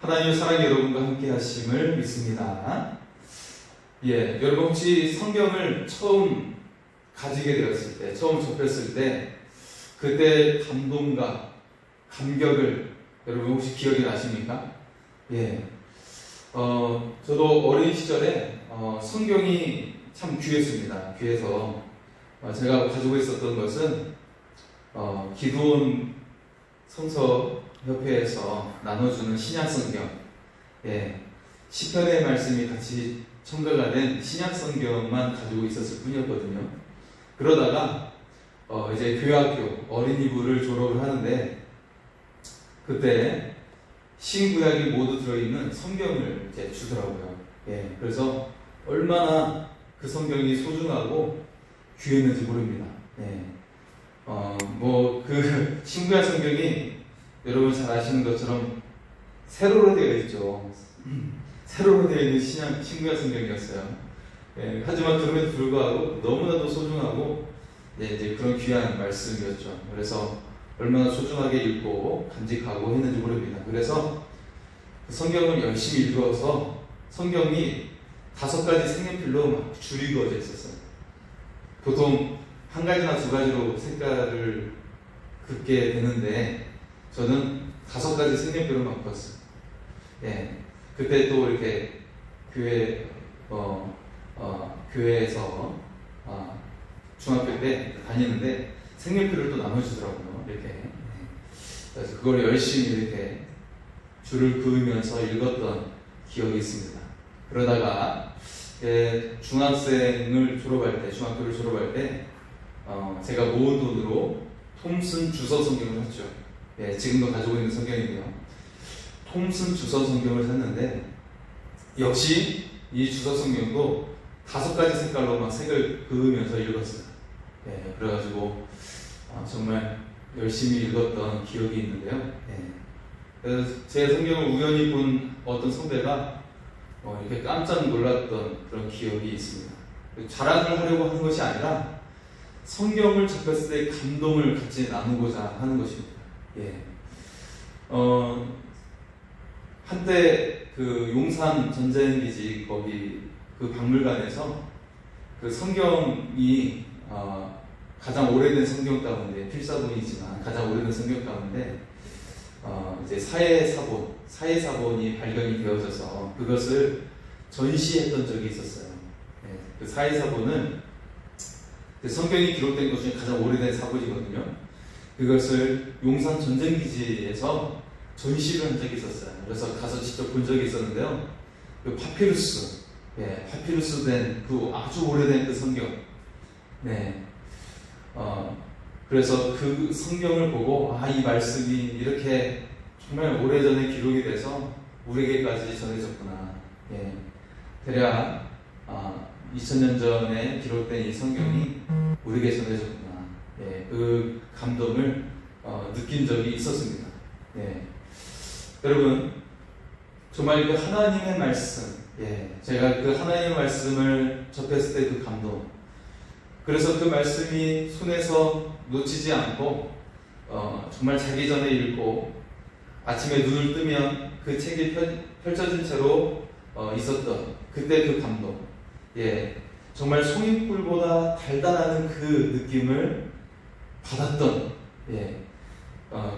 하나님의 사랑이 여러분과 함께 하심을 믿습니다. 여러분 혹시 성경을 처음 가지게 되었을 때, 처음 접했을 때, 그때 감동과 감격을 여러분 혹시 기억이 나십니까? 저도 어린 시절에 성경이 참 귀했습니다. 귀해서 제가 가지고 있었던 것은 기도원 성서협회에서 나눠주는 신약성경, 시편의 말씀이 같이 첨가가 된 신약성경만 가지고 있었을 뿐이었거든요. 그러다가 이제 교회학교 어린이부를 졸업을 하는데 그때 신구약이 모두 들어있는 성경을 이제 주더라고요. 그래서 얼마나 그 성경이 소중하고 귀했는지 모릅니다. 그 신구약 성경이 여러분 잘 아시는 것처럼 세로로 되어 있죠. 세로로 되어 있는 신구약 성경이었어요. 하지만 그럼에도 불구하고 너무나도 소중하고 이제 그런 귀한 말씀이었죠. 그래서 얼마나 소중하게 읽고 간직하고 했는지 모릅니다. 그래서 그 성경을 열심히 읽어서 성경이 5가지 색연필로 막 줄이 그어져 있었어요. 보통 1가지나 2가지로 색깔을 긋게 되는데 저는 5가지 색연필로 막 그었어요. 그때 또 이렇게 교회에서 중학교 때 다니는데 색연필을 또 나눠주더라고요. 이렇게. 그래서 그걸 열심히 이렇게 줄을 그으면서 읽었던 기억이 있습니다. 그러다가 중학교를 졸업할 때 제가 모은 돈으로 톰슨 주서 성경을 샀죠. 지금도 가지고 있는 성경인데요. 톰슨 주서 성경을 샀는데 역시 이 주서 성경도 5가지 색깔로 막 색을 그으면서 읽었어요. 그래가지고 정말 열심히 읽었던 기억이 있는데요. 그래서 제 성경을 우연히 본 어떤 선배가 이렇게 깜짝 놀랐던 그런 기억이 있습니다. 자랑을 하려고 하는 것이 아니라 성경을 접했을 때 감동을 같이 나누고자 하는 것입니다. 한때 그 용산 전자행기지 거기 그 박물관에서 그 성경이 가장 오래된 성경 가운데 필사본이지만 가장 오래된 성경 가운데 이제 사해사본이 발견이 되어져서 그것을 전시했던 적이 있었어요. 그 사해사본은 그 성경이 기록된 것 중에 가장 오래된 사본이거든요. 그것을 용산 전쟁기지에서 전시를 한 적이 있었어요. 그래서 가서 직접 본 적이 있었는데요. 그 파피루스 된 그 아주 오래된 그 성경. 그래서 그 성경을 보고 이 말씀이 이렇게 정말 오래전에 기록이 돼서 우리에게까지 전해졌구나. 대략 2000년 전에 기록된 이 성경이 우리에게 전해졌구나. 그 감동을 느낀 적이 있었습니다. 여러분 정말 그 하나님의 말씀, 제가 그 하나님의 말씀을 접했을 때 그 감동, 그래서 그 말씀이 손에서 놓치지 않고 정말 자기 전에 읽고 아침에 눈을 뜨면 그 책이 펼쳐진 채로 있었던 그때 그 감동, 정말 송이꿀보다 달달한 그 느낌을 받았던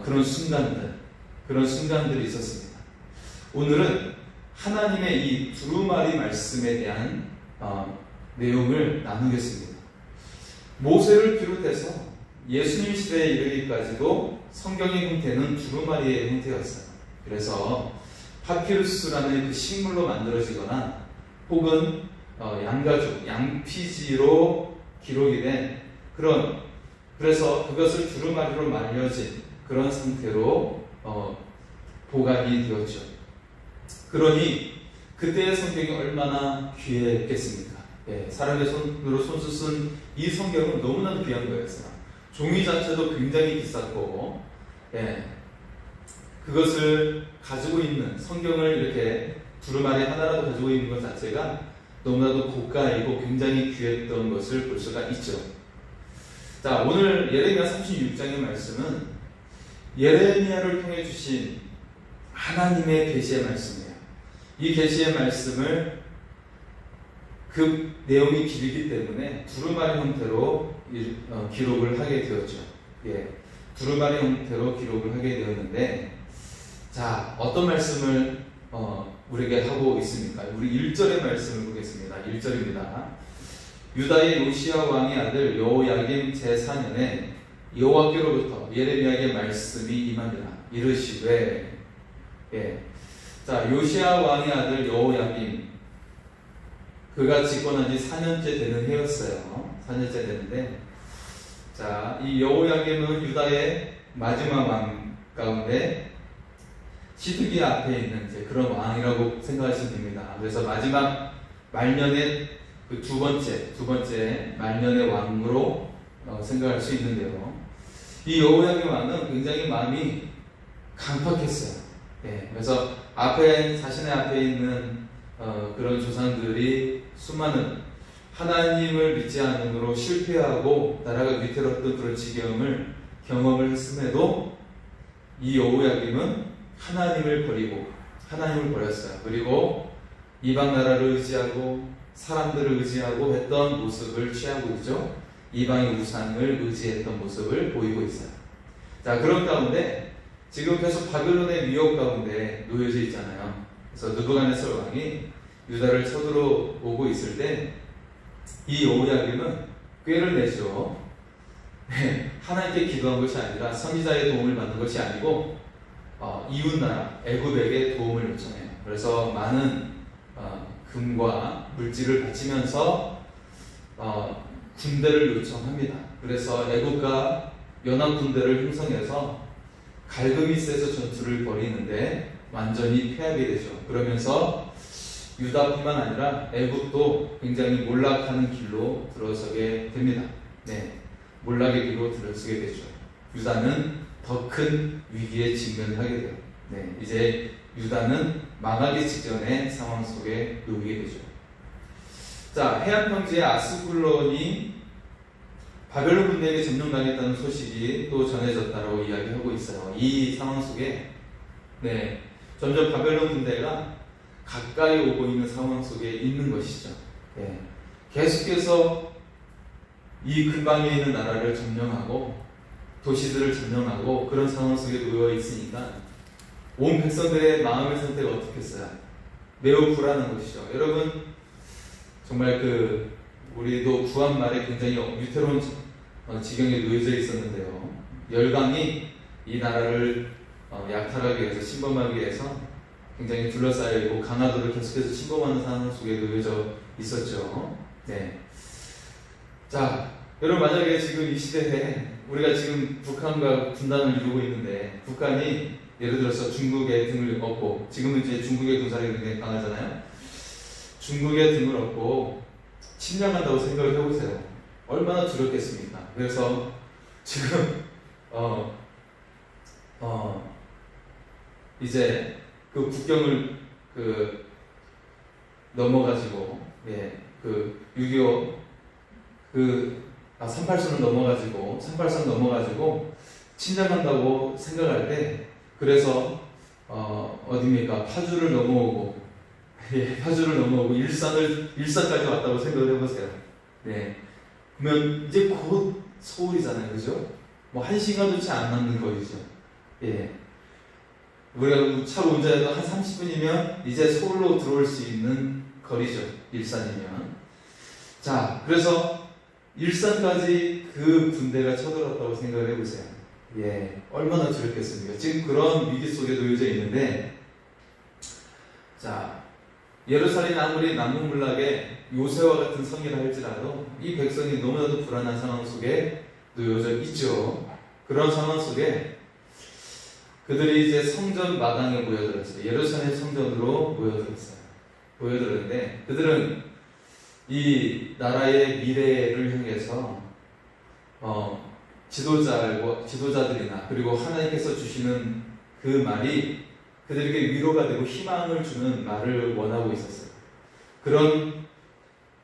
그런 순간들이 있었습니다. 오늘은 하나님의 이 두루마리 말씀에 대한 내용을 나누겠습니다. 모세를 비롯해서 예수님 시대에 이르기까지도 성경의 형태는 두루마리의 형태였어요. 그래서 파피루스라는 그 식물로 만들어지거나 혹은 양가죽, 양피지로 기록이 된 그래서 그것을 두루마리로 말려진 그런 상태로 보관이 되었죠. 그러니 그때의 성경이 얼마나 귀했겠습니까? 사람의 손으로 손수 쓴 이 성경은 너무나도 귀한 거였어요. 종이 자체도 굉장히 비쌌고, 그것을 가지고 있는 성경을 이렇게 두루마리 하나라도 가지고 있는 것 자체가 너무나도 고가이고 굉장히 귀했던 것을 볼 수가 있죠. 자, 오늘 예레미야 36장의 말씀은 예레미야를 통해 주신 하나님의 계시의 말씀이에요. 이 계시의 말씀을 그 내용이 길기 때문에 두루마리 형태로 기록을 하게 되었죠. 예, 두루마리 형태로 기록을 하게 되었는데, 자, 어떤 말씀을 우리에게 하고 있습니까? 우리 1절의 말씀을 보겠습니다. 1절입니다. 유다의 요시야 왕의 아들 여호야김 제4년에 여호와께로부터 예레미야에게 말씀이 임하니라. 이르시되, 예, 자, 요시야 왕의 아들 여호야김, 그가 집권한 지 4년째 되는 해였어요. 4년째 되는데, 자, 이 여호야김은 유다의 마지막 왕 가운데 시드기 앞에 있는 이제 그런 왕이라고 생각하시면 됩니다. 그래서 마지막 말년의 그 두 번째 말년의 왕으로 생각할 수 있는데요. 이 여호야김 왕은 굉장히 마음이 강팍했어요. 예, 그래서 자신의 앞에 있는 그런 조상들이 수많은 하나님을 믿지 않음으로 실패하고 나라가 위태롭던 그런 지경을 경험을 했음에도 이 여호야김은 하나님을 버렸어요. 그리고 이방 나라를 의지하고 사람들을 의지하고 했던 모습을 취하고 있죠. 이방의 우상을 의지했던 모습을 보이고 있어요. 자, 그런 가운데 지금 계속 바벨론의 위협 가운데 놓여져 있잖아요. 그래서 느부갓네살 왕이 유다를 쳐들어오고 있을 때 이 여호야김은 꾀를 내죠. 하나님께 기도한 것이 아니라 선지자의 도움을 받는 것이 아니고 이웃나라 애굽에게 도움을 요청해요. 그래서 많은 금과 물질을 바치면서 군대를 요청합니다. 그래서 애굽과 연합 군대를 형성해서 갈급이 세서 전투를 벌이는데 완전히 패하게 되죠. 그러면서 유다뿐만 아니라 애굽도 굉장히 몰락하는 길로 들어서게 됩니다. 네, 몰락의 길로 들어서게 되죠. 유다는 더 큰 위기에 직면하게 돼요. 네, 이제 유다는 망하기 직전의 상황 속에 놓이게 되죠. 자, 해안 평지의 아스쿨론이 바벨론 군대에게 점령당했다는 소식이 또 전해졌다고 이야기하고 있어요. 이 상황 속에 점점 바벨론 군대가 가까이 오고 있는 상황 속에 있는 것이죠. 계속해서 이 근방에 있는 나라를 점령하고 도시들을 점령하고 그런 상황 속에 놓여 있으니까 온 백성들의 마음의 상태가 어떻겠어요? 매우 불안한 것이죠. 여러분, 정말 우리도 구한 말에 굉장히 위태로운 지경에 놓여져 있었는데요. 열강이 이 나라를 약탈하기 위해서, 침범하기 위해서 굉장히 둘러싸여 있고 강화도를 계속해서 침범하는 상황 속에 놓여져 있었죠. 네. 자, 여러분, 만약에 지금 이 시대에 우리가 지금 북한과 분단을 이루고 있는데 북한이 예를 들어서 중국의 등을 얻고, 지금은 이제 중국의 군사력이 굉장히 강하잖아요. 중국의 등을 얻고 침략한다고 생각을 해보세요. 얼마나 두렵겠습니까? 그래서 지금 이제 그 국경을 넘어가지고 6.25 38선을 넘어가지고 침략한다고 생각할 때, 그래서 어디입니까? 파주를 넘어오고 일산까지 왔다고 생각을 해보세요. 네. 그러면 이제 곧 서울이잖아요, 그죠? 뭐 1시간도 채 안 남는 거리죠. 예. 우리가 차로 운전해도 한 30분이면 이제 서울로 들어올 수 있는 거리죠, 일산이면. 자, 그래서 일산까지 그 군대가 쳐들어왔다고 생각을 해보세요. 예, 얼마나 두렵겠습니까? 지금 그런 위기 속에 놓여져 있는데, 자, 예루살렘이 아무리 남문물락의 요새와 같은 성이라 할지라도 이 백성이 너무나도 불안한 상황 속에 놓여져 있죠. 그런 상황 속에 그들이 이제 성전 마당에 모여들었어요. 예루살렘 성전으로 모여들었는데 그들은 이 나라의 미래를 향해서 지도자들이나 그리고 하나님께서 주시는 그 말이 그들에게 위로가 되고 희망을 주는 말을 원하고 있었어요. 그런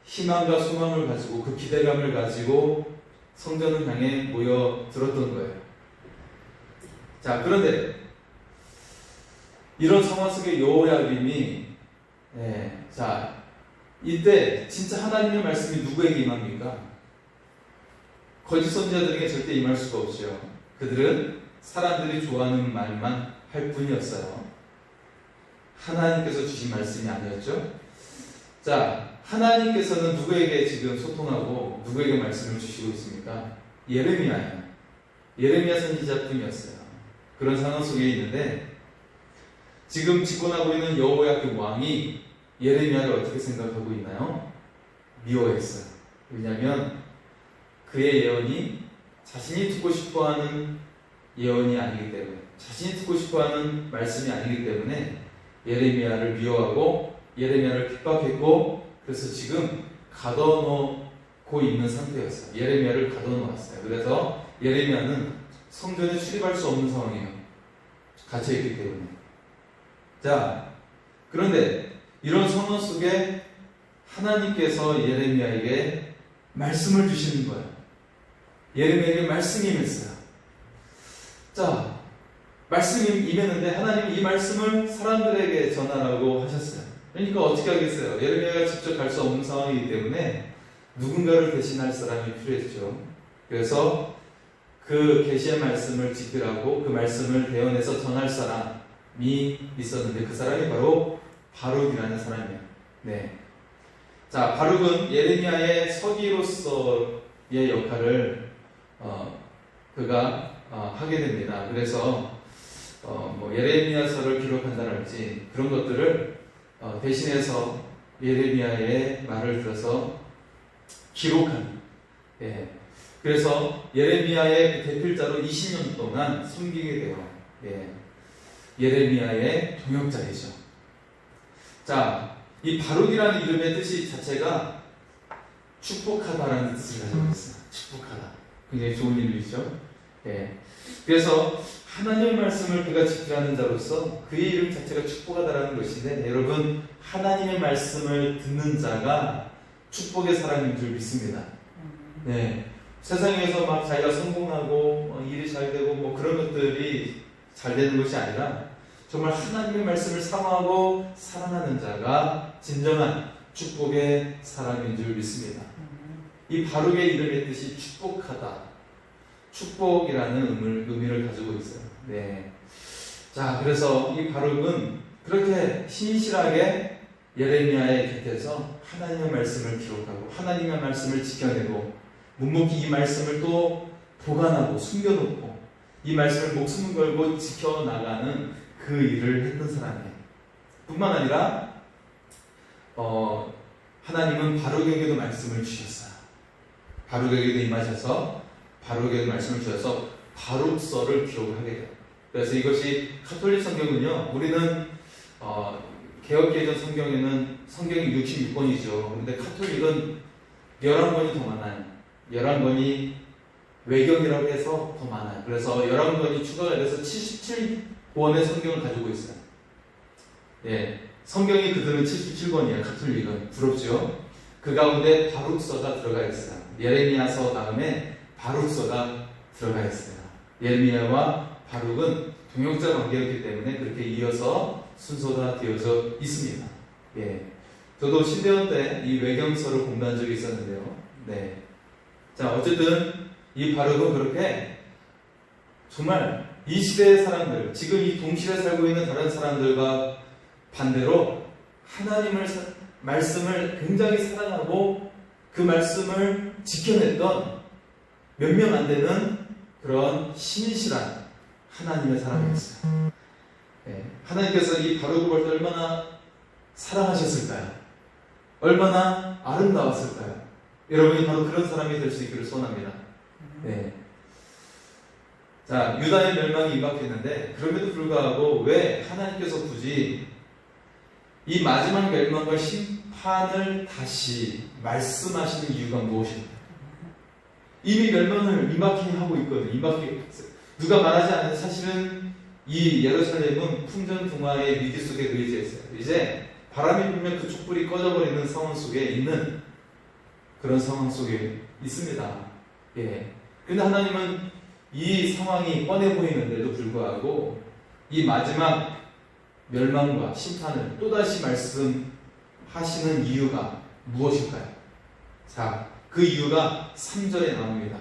희망과 소망을 가지고 그 기대감을 가지고 성전을 향해 모여들었던 거예요. 자, 그런데 이런 상황 속에 여호야김이 자 이때 진짜 하나님의 말씀이 누구에게 임합니까? 거짓 선지자들에게 절대 임할 수가 없죠. 그들은 사람들이 좋아하는 말만 할 뿐이었어요. 하나님께서 주신 말씀이 아니었죠. 자, 하나님께서는 누구에게 지금 소통하고 누구에게 말씀을 주시고 있습니까? 예레미야예요. 예레미야 선지자뿐이었어요. 그런 상황 속에 있는데 지금 집권하고 있는 여호야김 왕이 예레미야를 어떻게 생각하고 있나요? 미워했어요. 왜냐하면 그의 예언이 자신이 듣고 싶어하는 예언이 아니기 때문에, 자신이 듣고 싶어하는 말씀이 아니기 때문에 예레미야를 미워하고 예레미야를 핍박했고, 그래서 지금 가둬놓고 있는 상태였어요. 예레미야를 가둬놓았어요. 그래서 예레미야는 성전에 출입할 수 없는 상황이에요. 갇혀있기 때문에. 자, 그런데 이런 상황 속에 하나님께서 예레미야에게 말씀을 주시는 거예요. 예레미야에게 말씀이 임했어요. 자, 말씀이 임했는데 하나님이 이 말씀을 사람들에게 전하라고 하셨어요. 그러니까 어떻게 하겠어요? 예레미야가 직접 갈 수 없는 상황이기 때문에 누군가를 대신할 사람이 필요했죠. 그래서 그 계시의 말씀을 지키라고 그 말씀을 대언해서 전할 사람이 있었는데 그 사람이 바로 바룩이라는 사람이에요. 네. 자, 바룩은 예레미야의 서기로서의 역할을 그가 하게 됩니다. 그래서 뭐 예레미야서를 기록한다랄지 그런 것들을 대신해서 예레미야의 말을 들어서 기록하는. 예. 그래서 예레미야의 대필자로 20년 동안 섬기게 돼요. 예. 예레미야의 동역자이죠. 자, 이 바룩이라는 이름의 뜻이 자체가 축복하다라는 뜻을 가지고 있어요. 축복하다. 굉장히 좋은 이름이죠. 예. 그래서 하나님의 말씀을 그가 지키라는 자로서 그의 이름 자체가 축복하다라는 것인데, 여러분, 하나님의 말씀을 듣는 자가 축복의 사람인 줄 믿습니다. 네. 세상에서 막 자기가 성공하고 일이 잘 되고 뭐 그런 것들이 잘 되는 것이 아니라 정말 하나님의 말씀을 사모하고 사랑하는 자가 진정한 축복의 사람인 줄 믿습니다. 이 바룩의 이름의 뜻이 축복하다, 축복이라는 의미를 가지고 있어요. 네. 자, 그래서 이 바룩은 그렇게 신실하게 예레미야의 곁에서 하나님의 말씀을 기록하고 하나님의 말씀을 지켜내고 묵묵히 이 말씀을 또 보관하고 숨겨놓고 이 말씀을 목숨을 걸고 지켜나가는 그 일을 했던 사람이에요. 뿐만 아니라 하나님은 바룩에게도 말씀을 주셨어요. 바룩에게도 임하셔서 바룩에게 말씀을 주셔서 바룩서를 기록하게 돼요. 그래서 이것이 가톨릭 성경은요, 우리는 개혁개정 성경에는 성경이 66권이죠. 그런데 가톨릭은 11권이 더 많아요. 11권이 외경이라고 해서 더 많아요. 그래서 11권이 추가가 돼서 77권의 성경을 가지고 있어요. 예, 성경이 그들은 77권이에요. 가톨릭은. 부럽죠? 그 가운데 바룩서가 들어가 있어요. 예레미야서 다음에 바룩서가 들어가 있어요. 예레미야와 바룩은 동역자 관계였기 때문에 그렇게 이어서 순서가 되어져 있습니다. 예, 저도 신대원 때 이 외경서를 공부한 적이 있었는데요. 네. 자, 어쨌든 이 바룩은 그렇게 정말 이 시대의 사람들, 지금 이 동시대에 살고 있는 다른 사람들과 반대로 하나님의 말씀을 굉장히 사랑하고 그 말씀을 지켜냈던 몇 명 안 되는 그런 신실한 하나님의 사람이었어요. 네. 하나님께서 이 바룩을 볼 때 얼마나 사랑하셨을까요? 얼마나 아름다웠을까요? 여러분이 바로 그런 사람이 될 수 있기를 소원합니다. 네. 자, 유다의 멸망이 임박했는데 그럼에도 불구하고 왜 하나님께서 굳이 이 마지막 멸망과 심판을 다시 말씀하시는 이유가 무엇입니까? 이미 멸망을 임박히 하고 있거든요. 누가 말하지 않는 사실은 이 예루살렘은 풍전등화의 위기 속에 놓여져 있어요. 이제 바람이 불면 그 촛불이 꺼져버리는 상황 속에 있는 그런 상황 속에 있습니다. 예. 근데 하나님은 이 상황이 뻔해 보이는데도 불구하고 이 마지막 멸망과 심판을 또다시 말씀하시는 이유가 무엇일까요? 자, 그 이유가 3절에 나옵니다.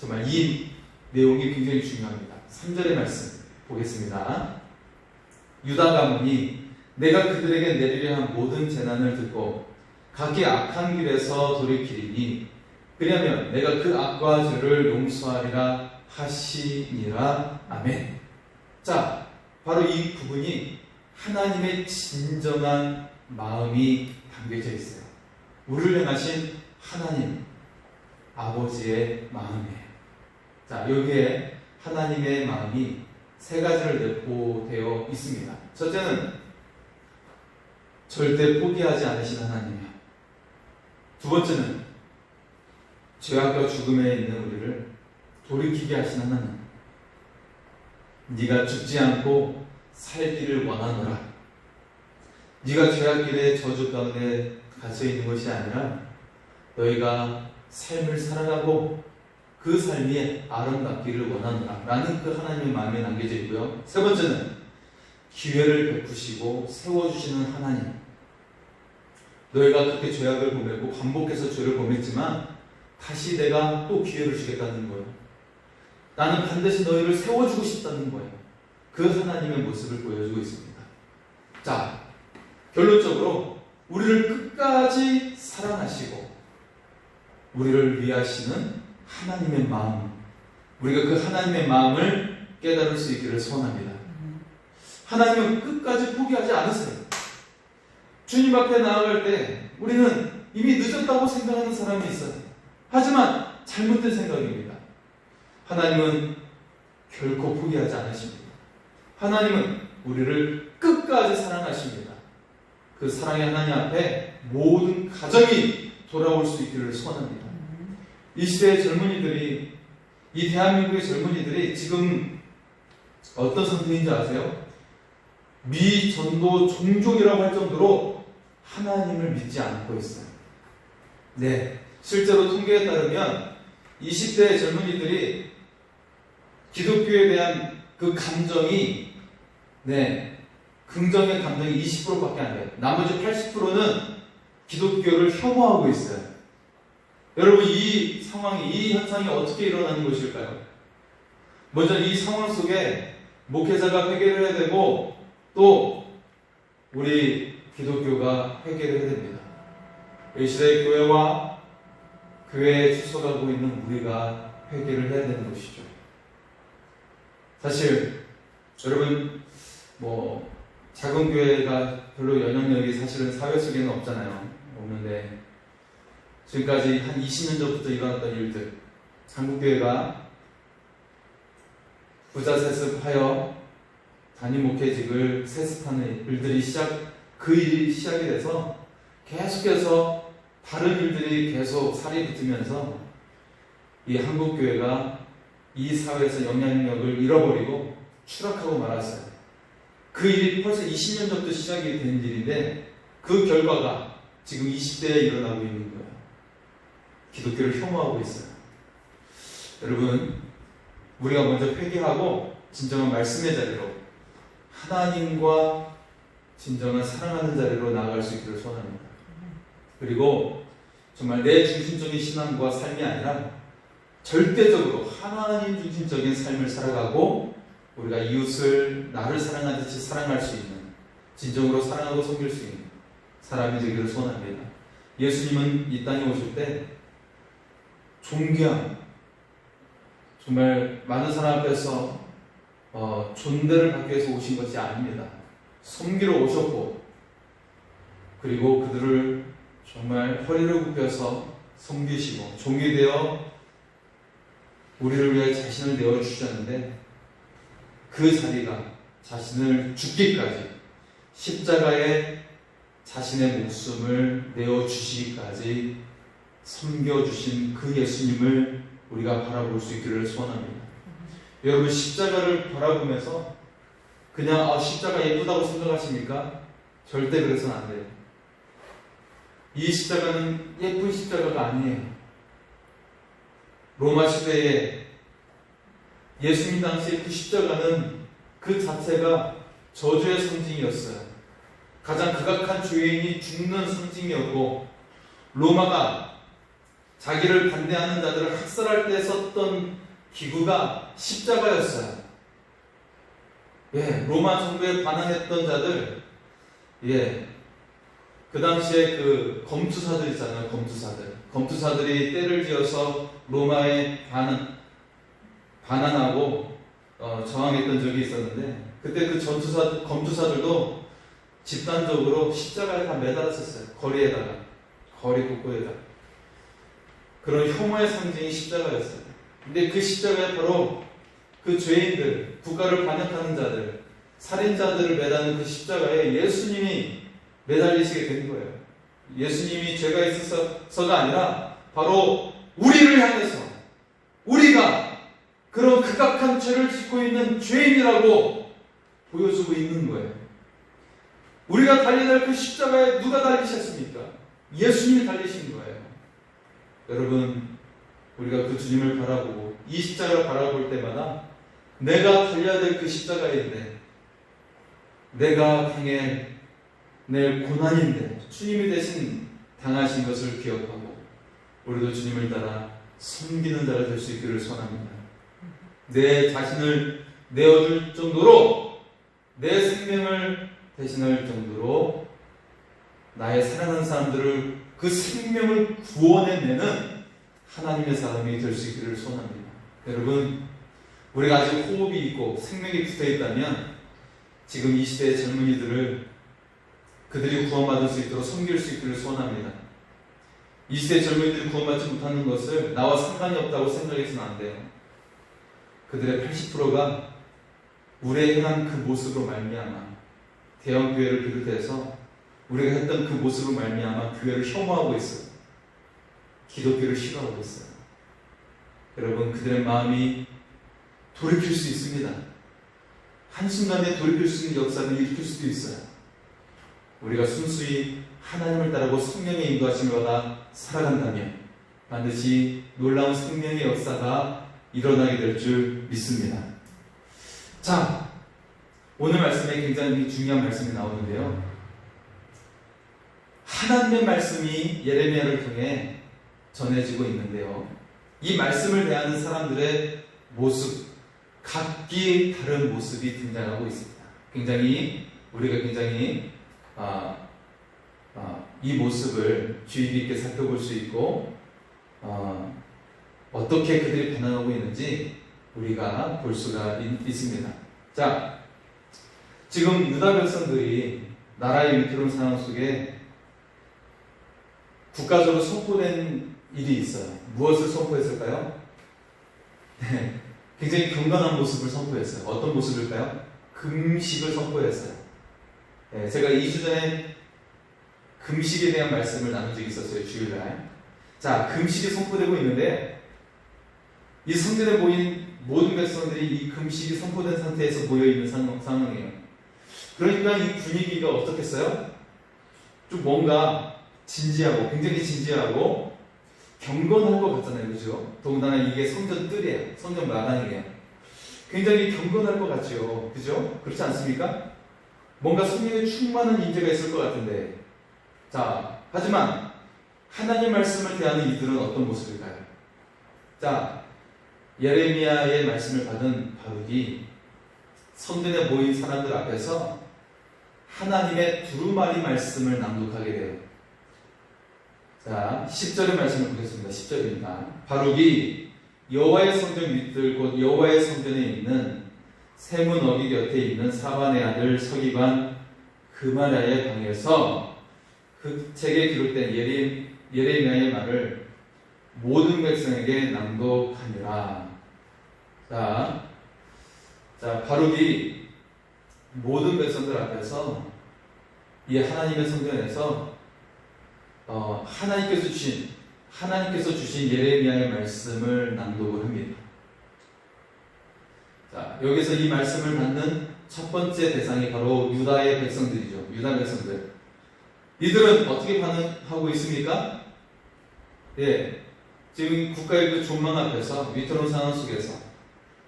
정말 이 내용이 굉장히 중요합니다. 3절의 말씀 보겠습니다. 유다 가문이 내가 그들에게 내리려 한 모든 재난을 듣고 각기 악한 길에서 돌이키리니 그러면 내가 그 악과 죄를 용서하리라 하시니라. 아멘. 자, 바로 이 부분이 하나님의 진정한 마음이 담겨져 있어요. 우리를 향하신 하나님 아버지의 마음이에요. 자, 여기에 하나님의 마음이 세 가지를 내포되어 있습니다. 첫째는 절대 포기하지 않으신 하나님이요. 두 번째는 죄악과 죽음에 있는 우리를 돌이키게 하신 하나님. 네가 죽지 않고 살기를 원하노라. 네가 죄악길의 저주 가운데 갇혀 있는 것이 아니라 너희가 삶을 살아가고 그 삶이 아름답기를 원하노라 라는 그 하나님의 마음에 남겨져 있고요. 세 번째는 기회를 베푸시고 세워주시는 하나님. 너희가 그렇게 죄악을 범했고 반복해서 죄를 범했지만 다시 내가 또 기회를 주겠다는 거예요. 나는 반드시 너희를 세워주고 싶다는 거예요. 그 하나님의 모습을 보여주고 있습니다. 자, 결론적으로 우리를 끝까지 사랑하시고 우리를 위하시는 하나님의 마음, 우리가 그 하나님의 마음을 깨달을 수 있기를 소원합니다. 하나님은 끝까지 포기하지 않으세요. 주님 앞에 나아갈 때 우리는 이미 늦었다고 생각하는 사람이 있어요. 하지만 잘못된 생각입니다. 하나님은 결코 포기하지 않으십니다. 하나님은 우리를 끝까지 사랑하십니다. 그 사랑의 하나님 앞에 모든 가정이 돌아올 수 있기를 소원합니다. 이 시대의 젊은이들이, 이 대한민국의 젊은이들이 지금 어떤 상태인지 아세요? 미전도 종족이라고 할 정도로 하나님을 믿지 않고 있어요. 네, 실제로 통계에 따르면 20대 젊은이들이 기독교에 대한 그 감정이, 긍정의 감정이 20%밖에 안 돼요. 나머지 80%는 기독교를 혐오하고 있어요. 여러분, 이 상황이, 이 현상이 어떻게 일어나는 것일까요? 먼저 이 상황 속에 목회자가 회개를 해야 되고 또 우리 기독교가 회개를 해야 됩니다. 이 시대의 교회와 교회에 출석하고 있는 우리가 회개를 해야 되는 것이죠. 사실 여러분, 작은 교회가 별로 영향력이 사실은 사회 속에는 없는데 지금까지 한 20년 전부터 일어났던 일들, 한국교회가 부자 세습하여 단임 목회직을 세습하는 일들이 그 일이 시작이 돼서 계속해서 다른 일들이 계속 살이 붙으면서 이 한국교회가 이 사회에서 영향력을 잃어버리고 추락하고 말았어요. 그 일이 벌써 20년 전부터 시작이 된 일인데 그 결과가 지금 20대에 일어나고 있는 거예요. 기독교를 혐오하고 있어요. 여러분, 우리가 먼저 회개하고 진정한 말씀의 자리로, 하나님과 진정한 사랑하는 자리로 나아갈 수 있기를 소원합니다. 그리고 정말 내 중심적인 신앙과 삶이 아니라 절대적으로 하나님 중심적인 삶을 살아가고 우리가 이웃을 나를 사랑하듯이 사랑할 수 있는, 진정으로 사랑하고 섬길 수 있는 사람이 되기를 소원합니다. 예수님은 이 땅에 오실 때 존귀한, 정말 많은 사람 앞에서 존대를 받기 위해서 오신 것이 아닙니다. 섬기러 오셨고, 그리고 그들을 정말 허리를 굽혀서 섬기시고 종이 되어 우리를 위해 자신을 내어주셨는데 그 자리가 자신을 죽기까지, 십자가에 자신의 목숨을 내어주시기까지 섬겨주신 그 예수님을 우리가 바라볼 수 있기를 소원합니다. 여러분, 십자가를 바라보면서 그냥 십자가 예쁘다고 생각하십니까? 절대 그래서는 안 돼요. 이 십자가는 예쁜 십자가가 아니에요. 로마 시대에 예수님 당시에 그 십자가는 그 자체가 저주의 상징이었어요. 가장 극악한 죄인이 죽는 상징이었고, 로마가 자기를 반대하는 자들을 학살할 때 썼던 기구가 십자가였어요. 예, 로마 정부에 반항했던 자들, 예, 그 당시에 그 검투사들 있잖아요. 검투사들이 때를 지어서 로마에 반항하고 저항했던 적이 있었는데, 그때 그 검투사들도 집단적으로 십자가에 다 매달았었어요. 거리 곳곳에다가. 그런 혐오의 상징이 십자가였어요. 근데 그 십자가에 바로 그 죄인들, 국가를 반역하는 자들, 살인자들을 매다는 그 십자가에 예수님이 매달리시게 된 거예요. 예수님이 죄가 있어서가 아니라 바로 우리를 향해서, 우리가 그런 극악한 죄를 짓고 있는 죄인이라고 보여주고 있는 거예요. 우리가 달려야 할 그 십자가에 누가 달리셨습니까? 예수님이 달리신 거예요. 여러분, 우리가 그 주님을 바라보고 이 십자가를 바라볼 때마다 내가 달려야 될 그 십자가인데, 내가 당해 내 고난인데 주님이 대신 당하신 것을 기억하고 우리도 주님을 따라 섬기는 자가 될 수 있기를 소원합니다. 내 자신을 내어줄 정도로, 내 생명을 대신할 정도로 나의 사랑하는 사람들을, 그 생명을 구원해내는 하나님의 사람이 될 수 있기를 소원합니다. 여러분, 우리가 아직 호흡이 있고 생명이 붙어있다면 지금 이 시대의 젊은이들을, 그들이 구원받을 수 있도록 섬길 수 있기를 소원합니다. 이 시대의 젊은이들이 구원받지 못하는 것을 나와 상관이 없다고 생각해서는 안 돼요. 그들의 80%가 우리의 행한 그 모습으로 말미암아 대형교회를 비롯해서 우리가 했던 그 모습으로 말미암아 교회를 혐오하고 있어요. 기독교를 싫어하고 있어요. 여러분, 그들의 마음이 돌이킬 수 있습니다. 한순간에 돌이킬 수 있는 역사를 일으킬 수도 있어요. 우리가 순수히 하나님을 따르고 성령의 인도하심을 받아 살아간다면 반드시 놀라운 생명의 역사가 일어나게 될 줄 믿습니다. 자, 오늘 말씀에 굉장히 중요한 말씀이 나오는데요. 하나님의 말씀이 예레미야를 통해 전해지고 있는데요. 이 말씀을 대하는 사람들의 모습, 각기 다른 모습이 등장하고 있습니다. 우리가 굉장히 이 모습을 주의 깊게 살펴볼 수 있고, 어떻게 그들이 반응하고 있는지 우리가 볼 수가 있습니다. 자, 지금 유다 백성들이 나라의 위태로운 상황 속에 국가적으로 선포된 일이 있어요. 무엇을 선포했을까요? 네, 굉장히 경건한 모습을 선포했어요. 어떤 모습일까요? 금식을 선포했어요. 네, 제가 2주 전에 금식에 대한 말씀을 나눈 적이 있었어요. 주일날. 자, 금식이 선포되고 있는데 이 성전에 모인 모든 백성들이 이 금식이 선포된 상태에서 모여있는 상황이에요. 그러니까 이 분위기가 어떻겠어요? 좀 뭔가 진지하고, 굉장히 진지하고 경건할 것 같잖아요. 그죠? 더군다나 이게 성전 뜰이에요. 성전 마당이에요. 굉장히 경건할 것 같죠. 그죠? 그렇지 않습니까? 뭔가 성령에 충만한 인재가 있을 것 같은데, 자, 하지만 하나님 말씀을 대하는 이들은 어떤 모습일까요? 자, 예레미야의 말씀을 받은 바룩이 성전에 모인 사람들 앞에서 하나님의 두루마리 말씀을 낭독하게 돼요. 자, 10절의 말씀을 보겠습니다. 10절입니다. 바룩이 여호와의 성전 윗들 곧 여호와의 성전에 있는 세문 어기 곁에 있는 사반의 아들 서기관 그마랴의 방에서 그 책에 기록된 예레미야의 말을 모든 백성에게 낭독하니라. 자, 바룩이 모든 백성들 앞에서 이 하나님의 성전에서 하나님께서 주신 예레미야의 말씀을 낭독을 합니다. 자, 여기서 이 말씀을 받는 첫 번째 대상이 바로 유다의 백성들이죠. 유다 백성들. 이들은 어떻게 반응하고 있습니까? 예, 지금 국가의 그 존망 앞에서 위태로운 상황 속에서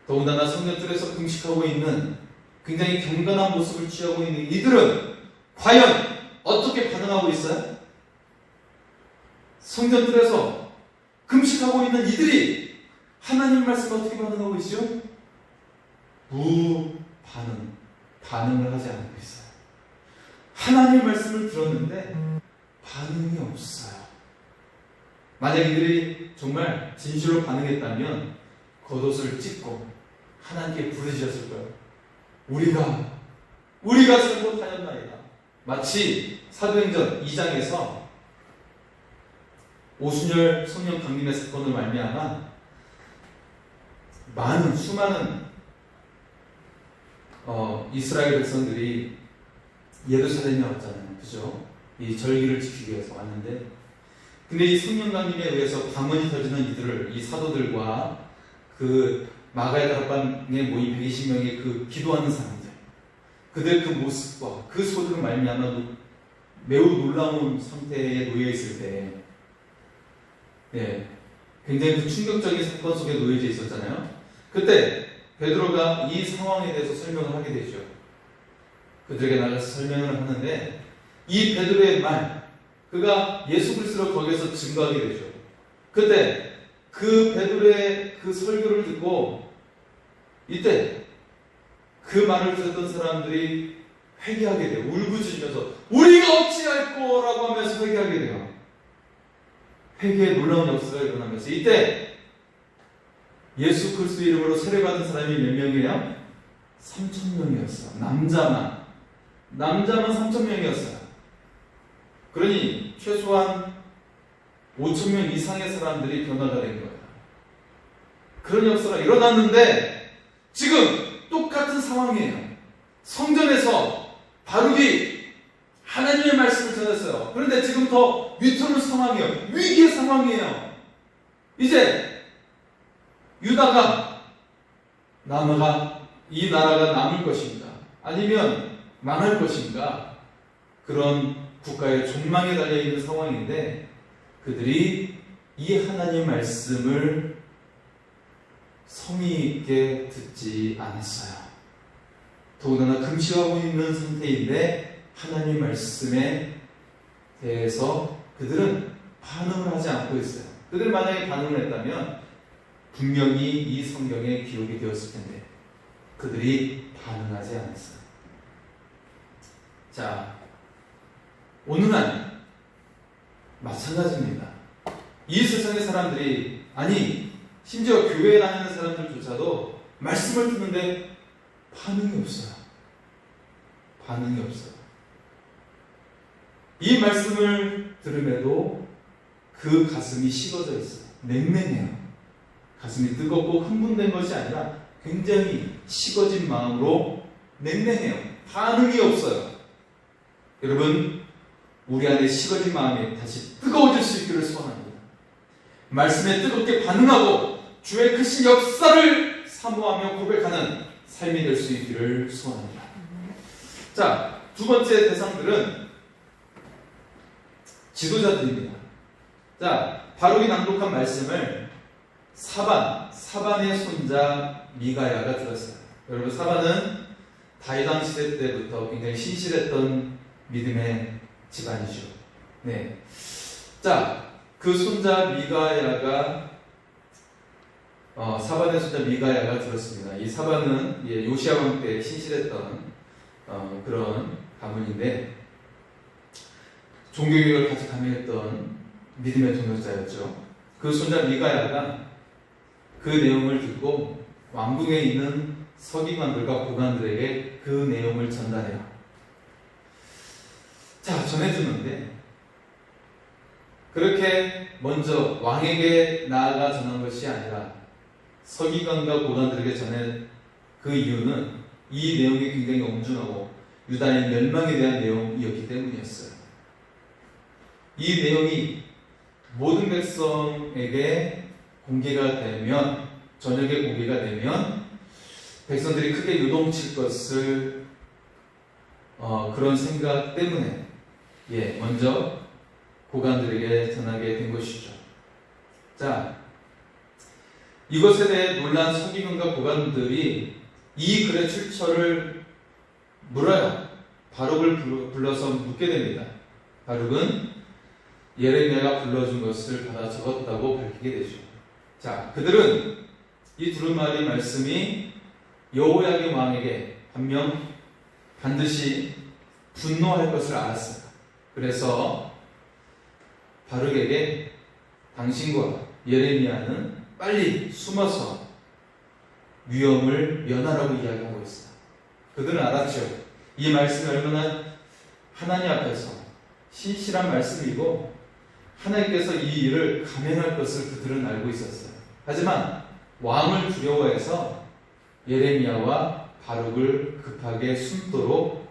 더군다나 성전 뜰에서 금식하고 있는 굉장히 경건한 모습을 취하고 있는 이들은 과연 어떻게 반응하고 있어요? 성전들에서 금식하고 있는 이들이 하나님 말씀에 어떻게 반응하고 있죠? 반응을 하지 않고 있어요. 하나님 말씀을 들었는데 반응이 없어요. 만약 이들이 정말 진실로 반응했다면 겉옷을 찢고 하나님께 부르짖었을 거예요. 우리가 잘못하였나이다. 마치 사도행전 2장에서 오순절 성령 강림의 사건을 말미암아 수많은 이스라엘 백성들이 예루살렘에 왔잖아요. 그죠? 이 절기를 지키기 위해서 왔는데, 근데 이 성령 강림에 의해서 방언이 터지는 이들을, 이 사도들과 그 마가의 다락방에 모인 120명의 그 기도하는 사람들, 그들 그 모습과 그 소리로 말미암아 매우 놀라운 상태에 놓여 있을 때, 굉장히 그 충격적인 사건 속에 놓여져 있었잖아요. 그때 베드로가 이 상황에 대해서 설명을 하게 되죠. 그들에게 나가서 설명을 하는데, 이 베드로의 말, 그가 예수 그리스도를 거기에서 증거하게 되죠. 그때 그 베드로의 그 설교를 듣고, 이때 그 말을 들었던 사람들이 회개하게 돼요. 울부짖으면서 우리가 어찌할꼬 라고 하면서 회개하게 돼요. 회개의 놀라운 역사가 일어나면서, 이때 예수 그리스도 이름으로 세례받은 사람이 몇 명이에요? 3,000명이었어요. 남자만 3,000명이었어요. 그러니 최소한 5,000명 이상의 사람들이 변화가 된 거예요. 그런 역사가 일어났는데 지금 똑같은 상황이에요. 성전에서 바룩이 하나님의 말씀을 전했어요. 그런데 지금 더 위태로운 상황이에요. 위기의 상황이에요. 이제 유다가 이 나라가 남을 것인가 아니면 망할 것인가, 그런 국가의 존망에 달려있는 상황인데, 그들이 이 하나님 말씀을 성의 있게 듣지 않았어요. 더군다나 금식하고 있는 상태인데 하나님 말씀에 대해서 그들은 반응을 하지 않고 있어요. 그들 만약에 반응을 했다면 분명히 이 성경에 기록이 되었을 텐데 그들이 반응하지 않았어요. 자, 오늘날 마찬가지입니다. 이 세상의 사람들이, 아니 심지어 교회에 다니는 사람들조차도 말씀을 듣는데 반응이 없어요. 이 말씀을 들음에도 그 가슴이 식어져 있어요. 냉랭해요. 가슴이 뜨겁고 흥분된 것이 아니라 굉장히 식어진 마음으로 냉랭해요. 반응이 없어요. 여러분, 우리 안에 식어진 마음이 다시 뜨거워질 수 있기를 소원합니다. 말씀에 뜨겁게 반응하고 주의 크신 역사를 사모하며 고백하는 삶이 될 수 있기를 소원합니다. 자, 두 번째 대상들은 지도자들입니다. 자, 바룩이 낭독한 말씀을 사반의 손자 미가야가 들었어요. 여러분, 사반은 다윗왕 시대 때부터 굉장히 신실했던 믿음의 집안이죠. 네. 자, 그 손자 미가야가 사반의 손자 미가야가 들었습니다. 이 사반은 요시야 왕 때 신실했던 그런 가문인데 종교개혁을 같이 감행했던 믿음의 동역자였죠. 그 손자 미가야가 그 내용을 듣고 왕궁에 있는 서기관들과 고관들에게 그 내용을 전달해요. 자, 전해주는데 그렇게 먼저 왕에게 나아가 전한 것이 아니라 서기관과 고관들에게 전해 그 이유는 이 내용이 굉장히 엄중하고 유다의 멸망에 대한 내용이었기 때문이었어요. 이 내용이 모든 백성에게 공개가 되면, 저녁에 공개가 되면 백성들이 크게 요동칠 것을 그런 생각 때문에 먼저 고관들에게 전하게 된 것이죠. 자, 이것에 대해 놀란 서기관과 고관들이 이 글의 출처를 물어요. 바룩을 불러서 묻게 됩니다. 바룩은 예레미야가 불러준 것을 받아 적었다고 밝히게 되죠. 자, 그들은 이 두루마리 말씀이 여호야김 왕에게 반드시 분노할 것을 알았어요. 그래서 바룩에게 당신과 예레미야는 빨리 숨어서 위험을 면하라고 이야기하고 있어요. 그들은 알았죠. 이 말씀이 얼마나 하나님 앞에서 신실한 말씀이고 하나님께서 이 일을 감행할 것을 그들은 알고 있었어요. 하지만 왕을 두려워해서 예레미야와 바룩을 급하게 숨도록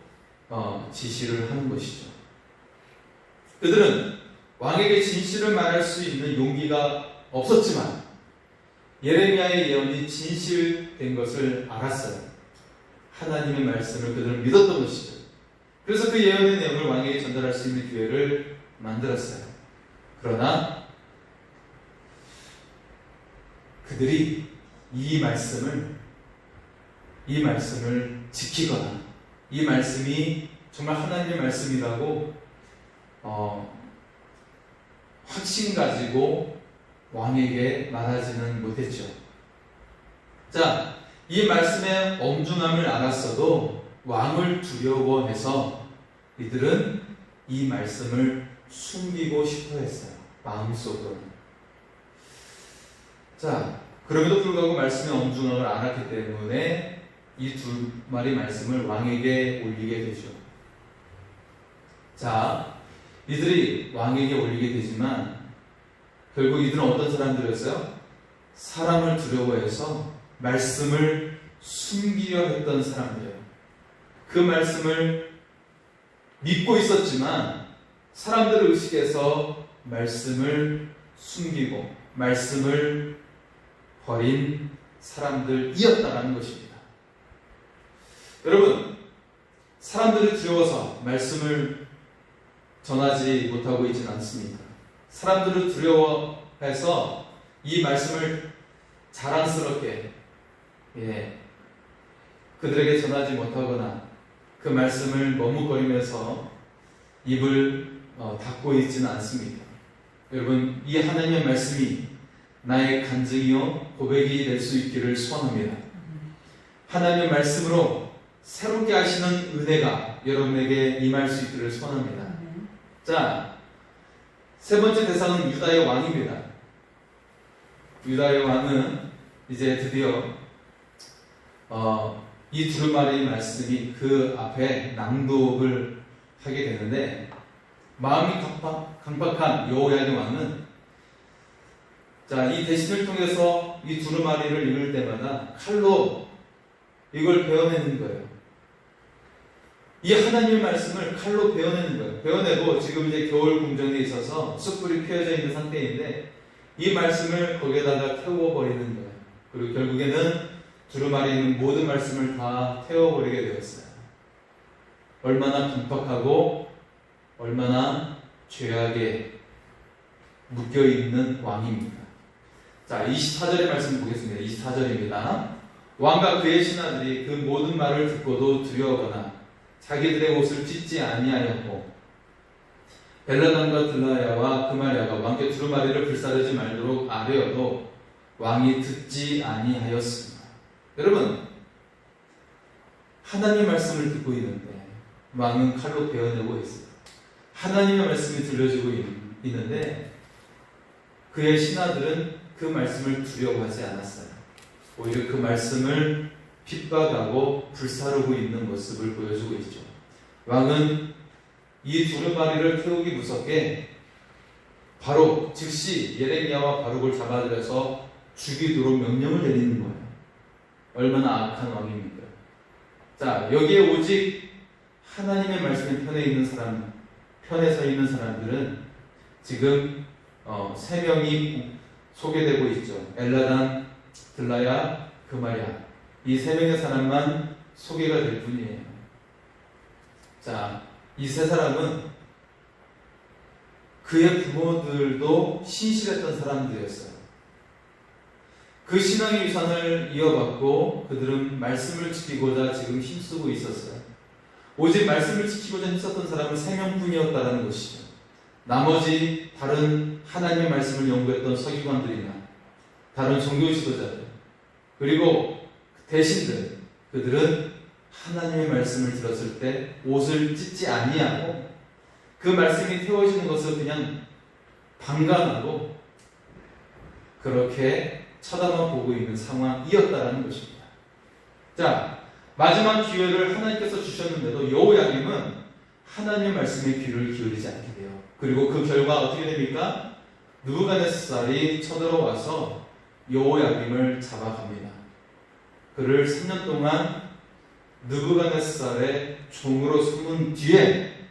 지시를 하는 것이죠. 그들은 왕에게 진실을 말할 수 있는 용기가 없었지만 예레미야의 예언이 진실된 것을 알았어요. 하나님의 말씀을 그들은 믿었던 것이죠. 그래서 그 예언의 내용을 왕에게 전달할 수 있는 기회를 만들었어요. 그러나 그들이 이 말씀을 지키거나 이 말씀이 정말 하나님의 말씀이라고 확신 가지고 왕에게 말하지는 못했죠. 자, 이 말씀의 엄중함을 알았어도 왕을 두려워해서 이들은 이 말씀을 숨기고 싶어 했어요. 마음속으로는. 자, 그럼에도 불구하고 말씀의 엄중함을 알았기 때문에 이 두 마리 말씀을 왕에게 올리게 되죠. 자, 이들이 왕에게 올리게 되지만 결국 이들은 어떤 사람들이었어요? 사람을 두려워해서 말씀을 숨기려 했던 사람들이에요. 그 말씀을 믿고 있었지만 사람들을 의식해서 말씀을 숨기고 말씀을 버린 사람들이었다는 것입니다. 여러분, 사람들을 두려워서 말씀을 전하지 못하고 있지는 않습니까? 사람들을 두려워해서 이 말씀을 자랑스럽게 그들에게 전하지 못하거나 그 말씀을 머뭇거리면서 입을 닫고 있지는 않습니다. 여러분, 이 하나님의 말씀이 나의 간증이요 고백이 될 수 있기를 소원합니다. 하나님의 말씀으로 새롭게 하시는 은혜가 여러분에게 임할 수 있기를 소원합니다. 자, 세 번째 대상은 유다의 왕입니다. 유다의 왕은 이제 드디어 이 두루마리 말씀이 그 앞에 낭독을 하게 되는데 마음이 강박한 여호야김 왕은 이 대신을 통해서 이 두루마리를 읽을 때마다 칼로 이걸 베어내는 거예요. 이 하나님의 말씀을 칼로 베어내는 거예요. 베어내고 지금 이제 겨울 궁정에 있어서 숯불이 피어져 있는 상태인데 이 말씀을 거기에다가 태워버리는 거예요. 그리고 결국에는 두루마리에 있는 모든 말씀을 다 태워버리게 되었어요. 얼마나 긴박하고 얼마나 죄악에 묶여있는 왕입니다. 자, 24절의 말씀 보겠습니다. 24절입니다. 왕과 그의 신하들이 그 모든 말을 듣고도 두려워하거나 자기들의 옷을 찢지 아니하였고 벨라단과 들라야와 그말야가 왕께 두루마리를 불사르지 말도록 아뢰어도 왕이 듣지 아니하였습니다. 여러분, 하나님의 말씀을 듣고 있는데 왕은 칼로 베어내고 있어요. 하나님의 말씀이 들려지고 있는데 그의 신하들은 그 말씀을 두려워하지 않았어요. 오히려 그 말씀을 핍박하고 불사르고 있는 모습을 보여주고 있죠. 왕은 이 두루마리를 태우기 무섭게 바로 즉시 예레미야와 바룩을 잡아들여서 죽이도록 명령을 내리는 거예요. 얼마나 악한 왕입니까? 자, 여기에 오직 하나님의 말씀에 편에 서 있는 사람들은 지금 3명이 소개되고 있죠. 엘라단, 들라야, 그말야. 이 3명의 사람만 소개가 될 뿐이에요. 자, 이 3사람은 그의 부모들도 신실했던 사람들이었어요. 그 신앙의 유산을 이어받고 그들은 말씀을 지키고자 지금 힘쓰고 있었어요. 오직 말씀을 지키고자 힘썼던 사람은 3명뿐이었다라는 것이죠. 나머지 다른 하나님의 말씀을 연구했던 서기관들이나 다른 종교 지도자들, 그리고 대신들, 그들은 하나님의 말씀을 들었을 때 옷을 찢지 아니하고 그 말씀이 태워지는 것을 그냥 방관하고 그렇게 쳐다만 보고 있는 상황이었다라는 것입니다. 자, 마지막 기회를 하나님께서 주셨는데도 여호야김은 하나님의 말씀에 귀를 기울이지 않게 돼요. 그리고 그 결과 어떻게 됩니까? 느부갓네살이 쳐들어와서 여호야김을 잡아갑니다. 그를 3년 동안 느부갓네살의 종으로 삼은 뒤에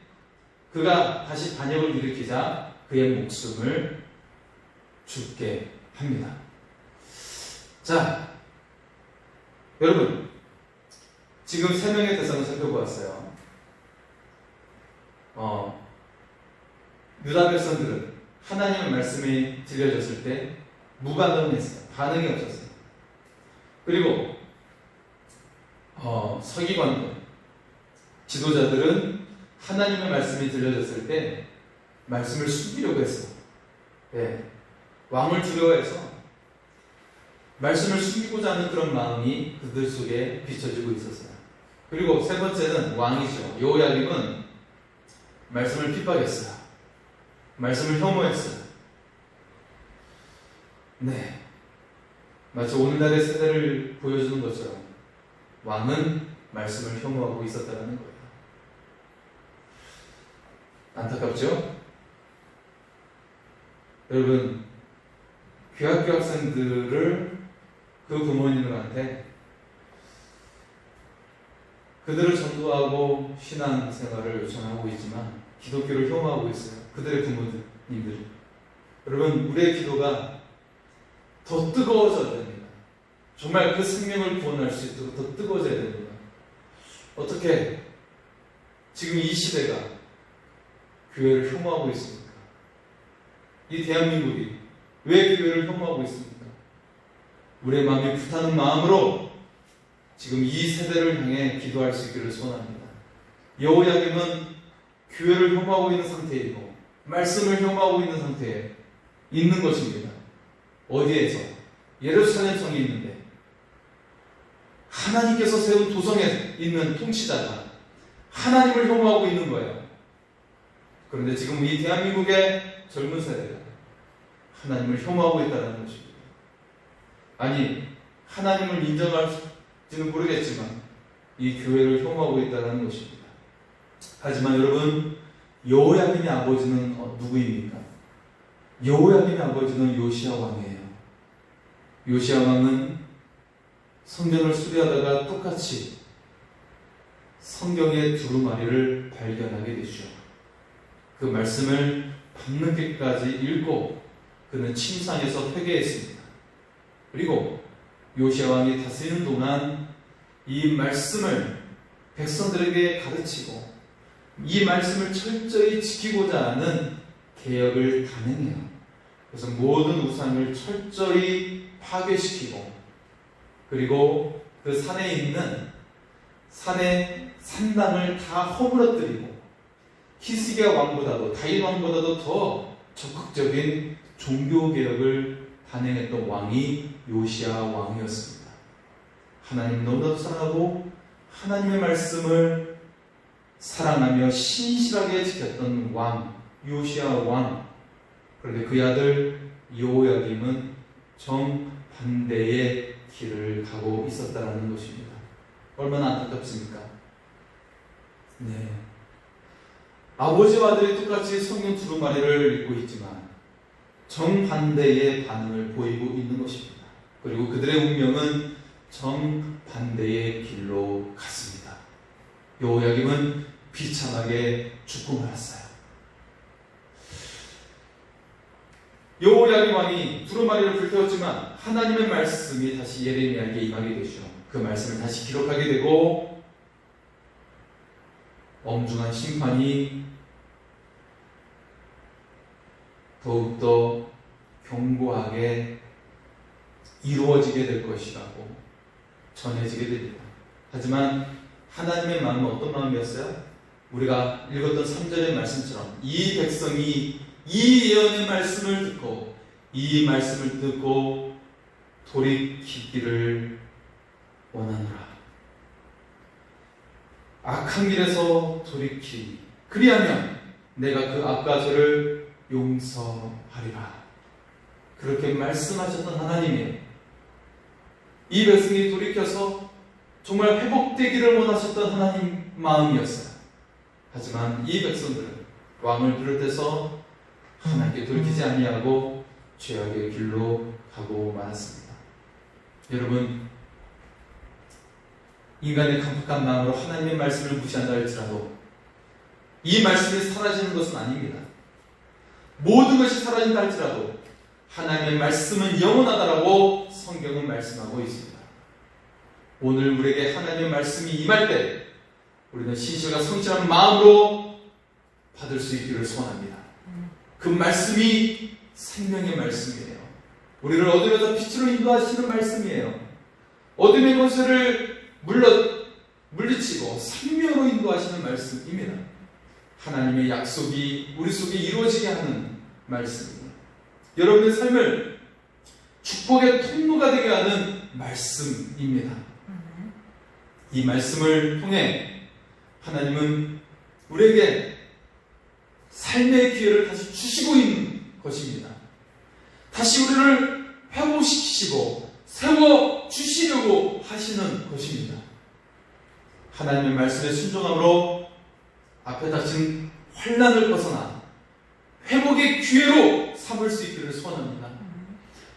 그가 다시 반역을 일으키자 그의 목숨을 죽게 합니다. 자, 여러분, 지금 3명의 대상을 살펴보았어요. 유다 백성들은 하나님의 말씀이 들려졌을 때 무반응했어요. 반응이 없었어요. 그리고 서기관들, 지도자들은 하나님의 말씀이 들려졌을 때 말씀을 숨기려고 했어요. 네. 왕을 두려워해서 말씀을 숨기고자 하는 그런 마음이 그들 속에 비춰지고 있었어요. 그리고 세 번째는 왕이죠. 여호야김은 말씀을 핍박했어요. 말씀을 혐오했어요. 네. 마치 오늘날의 세대를 보여주는 것처럼 왕은 말씀을 혐오하고 있었다는 거예요. 안타깝죠? 여러분, 귀학교 학생들을 그 부모님들한테 그들을 전도하고 신앙생활을 요청하고 있지만 기독교를 혐오하고 있어요. 그들의 부모님들이. 여러분, 우리의 기도가 더 뜨거워져야 됩니다. 정말 그 생명을 구원할 수 있도록 더 뜨거워져야 됩니다. 어떻게 지금 이 시대가 교회를 혐오하고 있습니까? 이 대한민국이 왜 교회를 혐오하고 있습니까? 우리의 마음이 불타는 마음으로 지금 이 세대를 향해 기도할 수 있기를 소원합니다. 여호야김은 교회를 혐오하고 있는 상태이고 말씀을 혐오하고 있는 상태에 있는 것입니다. 어디에서? 예루살렘 성이 있는데 하나님께서 세운 도성에 있는 통치자가 하나님을 혐오하고 있는 거예요. 그런데 지금 이 대한민국의 젊은 세대가 하나님을 혐오하고 있다는 것입니다. 아니, 하나님을 인정할지는 모르겠지만 이 교회를 혐오하고 있다는 것입니다. 하지만 여러분, 여호야김의 아버지는 누구입니까? 여호야김의 아버지는 요시야 왕이에요. 요시야 왕은 성전을 수리하다가 똑같이 성경의 두루마리를 발견하게 되죠. 그 말씀을 밤늦게까지 읽고 그는 침상에서 회개했습니다. 그리고 요시야 왕이 다스리는 동안 이 말씀을 백성들에게 가르치고 이 말씀을 철저히 지키고자 하는 개혁을 단행해요. 그래서 모든 우상을 철저히 파괴시키고 그리고 그 산에 있는 산의 산당을 다 허물어뜨리고 히스기야 왕보다도 다윗 왕보다도 더 적극적인 종교개혁을 단행했던 왕이 요시야 왕이었습니다. 하나님 너무나도 사랑하고 하나님의 말씀을 사랑하며 신실하게 지켰던 왕 요시야 왕. 그런데 그의 아들 여호야김은 정반대의 길을 가고 있었다는 것입니다. 얼마나 안타깝습니까? 네. 아버지와 아들이 똑같이 성경 두루마리를 읽고 있지만 정반대의 반응을 보이고 있는 것입니다. 그리고 그들의 운명은 정반대의 길로 갔습니다. 여호야김은 비참하게 죽고 말았어요. 여호야김 왕이 두루마리를 불태웠지만 하나님의 말씀이 다시 예레미야에게 임하게 되죠. 그 말씀을 다시 기록하게 되고 엄중한 심판이 더욱더 견고하게 이루어지게 될 것이라고 전해지게 됩니다. 하지만 하나님의 마음은 어떤 마음이었어요? 우리가 읽었던 3절의 말씀처럼 이 백성이 이 예언의 말씀을 듣고 이 말씀을 듣고 돌이키기를 원하노라. 악한 길에서 돌이키 그리하면 내가 그 악과 죄를 용서하리라. 그렇게 말씀하셨던 하나님이 이 백성이 돌이켜서 정말 회복되기를 원하셨던 하나님 마음이었어요. 하지만 이 백성들은 왕을 비롯해서 하나님께 돌이키지 아니하고 죄악의 길로 가고 말았습니다. 여러분, 인간의 강팍한 마음으로 하나님의 말씀을 무시한다 할지라도 이 말씀이 사라지는 것은 아닙니다. 모든 것이 사라진다 할지라도 하나님의 말씀은 영원하다라고 성경은 말씀하고 있습니다. 오늘 우리에게 하나님의 말씀이 임할 때 우리는 신실과 성실한 마음으로 받을 수 있기를 소원합니다. 그 말씀이 생명의 말씀이에요. 우리를 어둠에서 빛으로 인도하시는 말씀이에요. 어둠의 권세를 물리치고 생명으로 인도하시는 말씀입니다. 하나님의 약속이 우리 속에 이루어지게 하는 말씀입니다. 여러분의 삶을 축복의 통로가 되게 하는 말씀입니다. 이 말씀을 통해 하나님은 우리에게 삶의 기회를 다시 주시고 있는 것입니다. 다시 우리를 회복시키시고 세워주시려고 하시는 것입니다. 하나님의 말씀에 순종함으로 앞에 닥친 환난을 벗어나 회복의 기회로 삼을 수 있기를 소원합니다.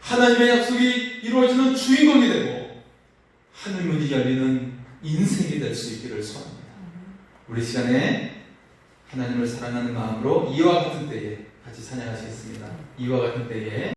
하나님의 약속이 이루어지는 주인공이 되고 하늘문이 열리는 인생이 될 수 있기를 소원합니다. 우리 시간에 하나님을 사랑하는 마음으로 이와 같은 때에 같이 찬양하시겠습니다. 이와 같은 때에